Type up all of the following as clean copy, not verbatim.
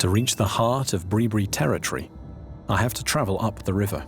To reach the heart of Bribri territory, I have to travel up the river.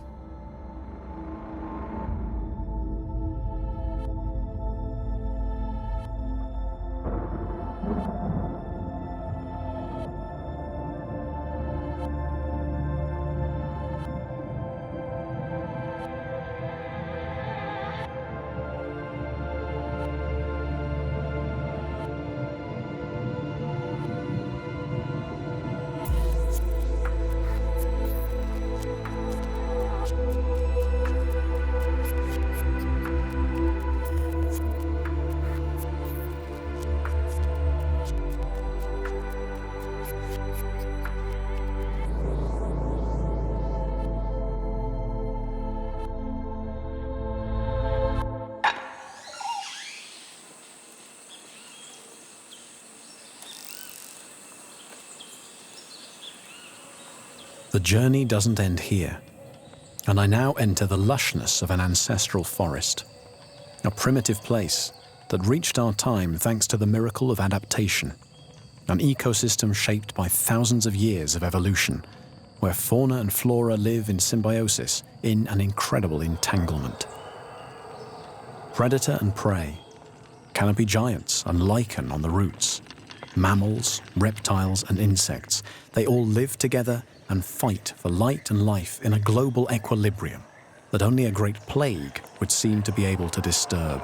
The journey doesn't end here, and I now enter the lushness of an ancestral forest, a primitive place that reached our time thanks to the miracle of adaptation, an ecosystem shaped by thousands of years of evolution, where fauna and flora live in symbiosis in an incredible entanglement. Predator and prey, canopy giants and lichen on the roots, mammals, reptiles and insects, they all live together and fight for light and life in a global equilibrium that only a great plague would seem to be able to disturb.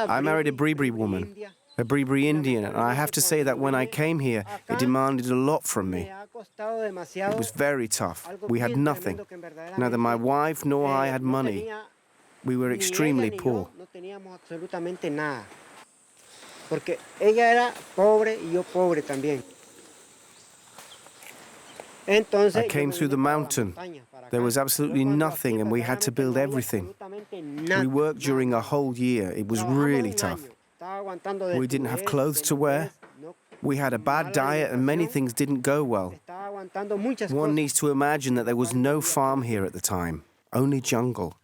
I married a Bribri woman, a Bribri Indian, and I have to say that when I came here, it demanded a lot from me. It was very tough. We had nothing. Neither my wife nor I had money. We were extremely poor. I came through the mountain. There was absolutely nothing, and we had to build everything. We worked during a whole year. It was really tough. We didn't have clothes to wear. We had a bad diet, and many things didn't go well. One needs to imagine that there was no farm here at the time, only jungle.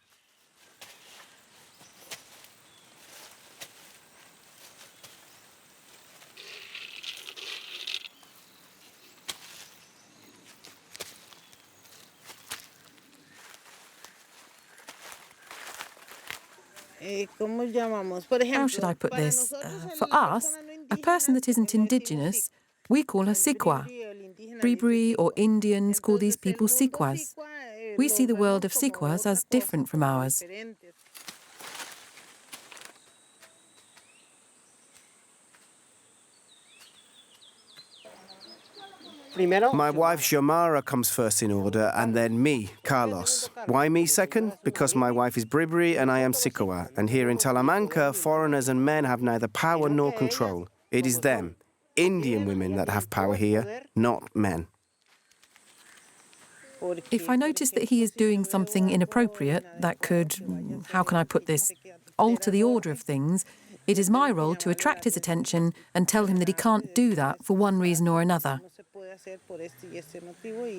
How should I put this? For us, a person that isn't indigenous, we call her Sikua. Bribri or Indians call these people Sikuas. We see the world of Sikuas as different from ours. My wife Xiomara comes first in order, and then me, Carlos. Why me second? Because my wife is Bribri and I am Sikua, and here in Talamanca, foreigners and men have neither power nor control. It is them, Indian women, that have power here, not men. If I notice that he is doing something inappropriate, that could, how can I put this, alter the order of things, it is my role to attract his attention and tell him that he can't do that for one reason or another.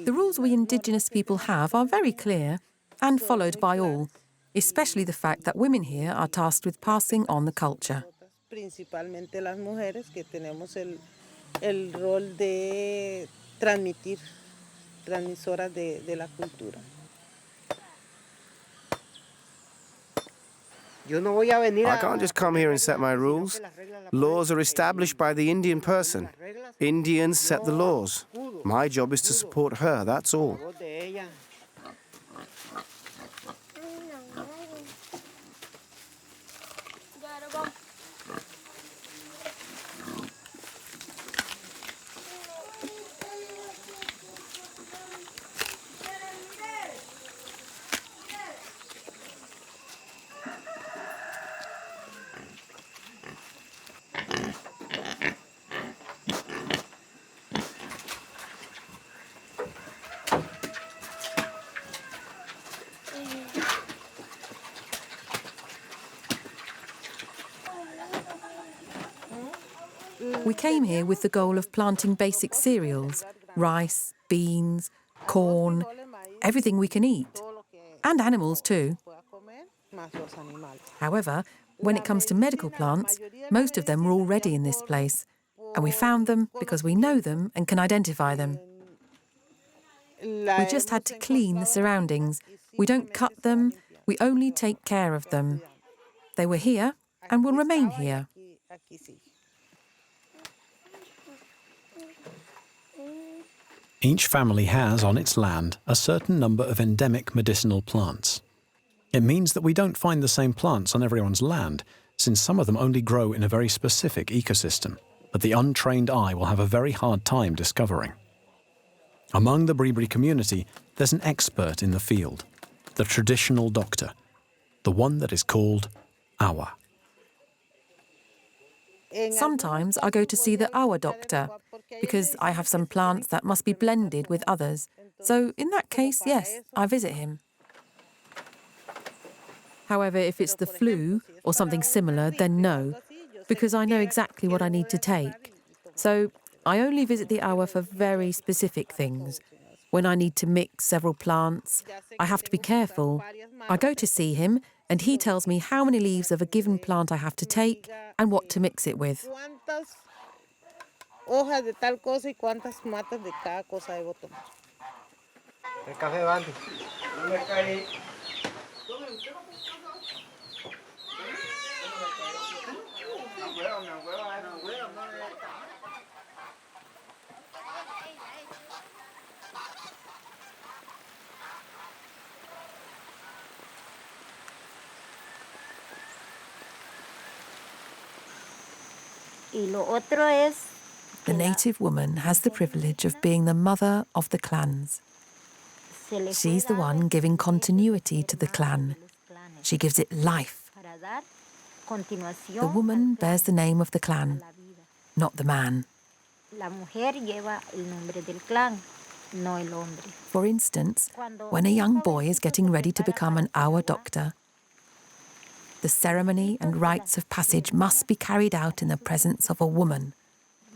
The rules we Indigenous people have are very clear and followed by all, especially the fact that women here are tasked with passing on the culture. Principalmente las mujeres que tenemos el rol de transmisoras de la cultura. I can't just come here and set my rules. Laws are established by the Indian person. Indians set the laws. My job is to support her, that's all. We came here with the goal of planting basic cereals, rice, beans, corn, everything we can eat, and animals too. However, when it comes to medical plants, most of them were already in this place, and we found them because we know them and can identify them. We just had to clean the surroundings. We don't cut them, we only take care of them. They were here and will remain here. Each family has on its land a certain number of endemic medicinal plants. It means that we don't find the same plants on everyone's land, since some of them only grow in a very specific ecosystem that the untrained eye will have a very hard time discovering. Among the Bribri community, there's an expert in the field, the traditional doctor, the one that is called Awa. Sometimes I go to see the Awa doctor, because I have some plants that must be blended with others. So in that case, yes, I visit him. However, if it's the flu or something similar, then no, because I know exactly what I need to take. So I only visit the Awa for very specific things. When I need to mix several plants, I have to be careful. I go to see him and he tells me how many leaves of a given plant I have to take and what to mix it with. Hojas de tal cosa y cuántas matas de cada cosa debo tomar. El café va antes. No me cae. Y lo otro es The native woman has the privilege of being the mother of the clans. She's the one giving continuity to the clan. She gives it life. The woman bears the name of the clan, not the man. For instance, when a young boy is getting ready to become an Awa doctor, the ceremony and rites of passage must be carried out in the presence of a woman,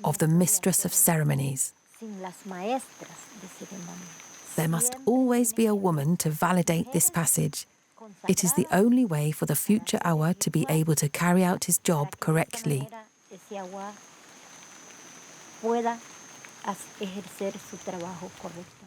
of the mistress of ceremonies. There must always be a woman to validate this passage. It is the only way for the future Awa to be able to carry out his job correctly. pueda ejercer su trabajo correctamente.